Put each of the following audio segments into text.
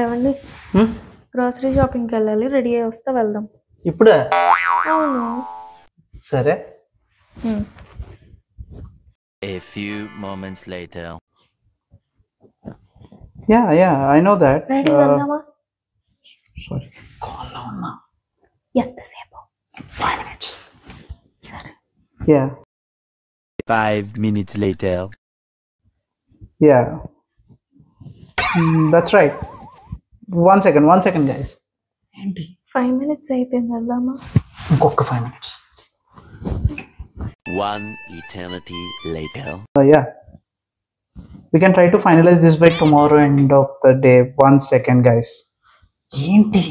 ఏమండి గ్రోసరీ షాపింగ్కి వెళ్ళాలి, రెడీ అయ్యి వస్తే వెళ్దాం. ఇప్పుడే? అవును. సరే. A few moments later. Yeah, I know that. Ready వెళ్దామా? Sorry. Call లో ఉన్నా. ఎంతసేపు? 5 minutes. Yeah. 5 minutes later. Yeah. That's right. One second, guys. 5 minutes అయిపోయింది, వెళ్దామా? ఇంకొక 5 minutes. 1 eternity later. Yeah. We can try to finalize this by tomorrow end of the day. 1 second, guys. ఏంటి?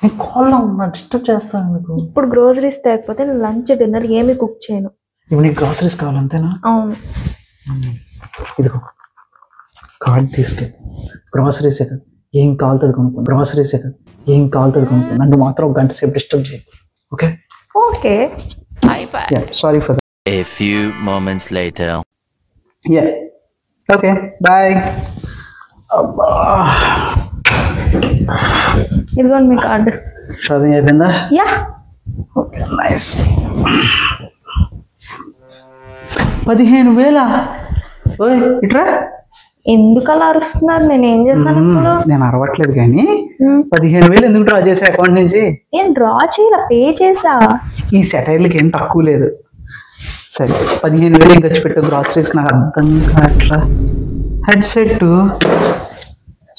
నేను కాల్లో ఉన్నా, డిస్టర్బ్ చేస్తాను మీకు. ఇప్పుడు గ్రోసరీస్ తేకపోతే లంచ్ డిన్నర్ ఏమి కుక్ చేయను. ఇప్పుడు నీకు గ్రాసరీస్ కావాలంతేనా? అవును. ఇదిగో కార్డ్ తీసుకెళ్ళి గ్రాసరీసే కదా, ఏం కావాలుతుంది కొనుక్కో. గ్రాసరీసే కదా, ఏం కావాలుతుంది కొనుక్కో. నన్ను మాత్రం ఒక గంట సేపు డిస్టర్బ్ చేయి. Okay okay. Sorry for that. A few moments later. Okay bye. ఇదిగోండి మీ కార్డు. షాపింగ్ అయిపోయిందా? యా. Okay nice. 15,000. ఓయ్ ఇట్రా. ఎందుకు అలా అరుస్తున్నారు? నేను ఏం చేశాను ఇప్పుడు? నేను అరవట్లేదు కానీ 15,000 ఎందుకు డ్రా చేసా అకౌంట్ నుంచి? ఏం డ్రా చేయాల, పే చేసా. ఈ సెటైర్లకి ఏం తక్కువ లేదు. సరే 15,000 ఏం ఖర్చు పెట్టు గ్రాసరీస్కి? నాకు అర్థం కావట్లా. Headset,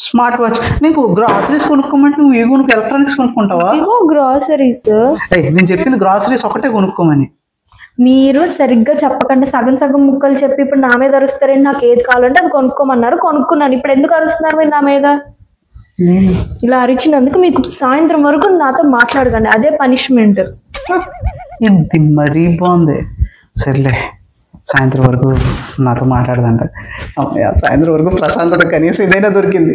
smart watch. నీకు గ్రాసరీస్ కొనుక్కోమంటే నువ్వు ఏ కొనుక్కో? ఎలక్ట్రానిక్స్ కొనుక్కుంటావా? ఇగో గ్రాసరీస్. నేను చెప్పింది గ్రాసరీస్ ఒకటే కొనుక్కోమని. మీరు సరిగ్గా చెప్పకుండా సగం సగం ముక్కలు చెప్పి ఇప్పుడు నా మీద అరుస్తారండి. నాకు ఏది కావాలంటే అది కొనుక్కోమన్నారు, కొనుక్కున్నాను. ఇప్పుడు ఎందుకు అరుస్తున్నారు మీరు నా మీద? ఇలా అరిచినందుకు మీకు సాయంత్రం వరకు నాతో మాట్లాడకండి, అదే పనిష్మెంట్. ఇది మరీ బాగుంది. సర్లే సాయంత్రం వరకు నాతో మాట్లాడదంట. సాయంత్రం వరకు ప్రశాంతత కనీసం ఇదైనా దొరికింది.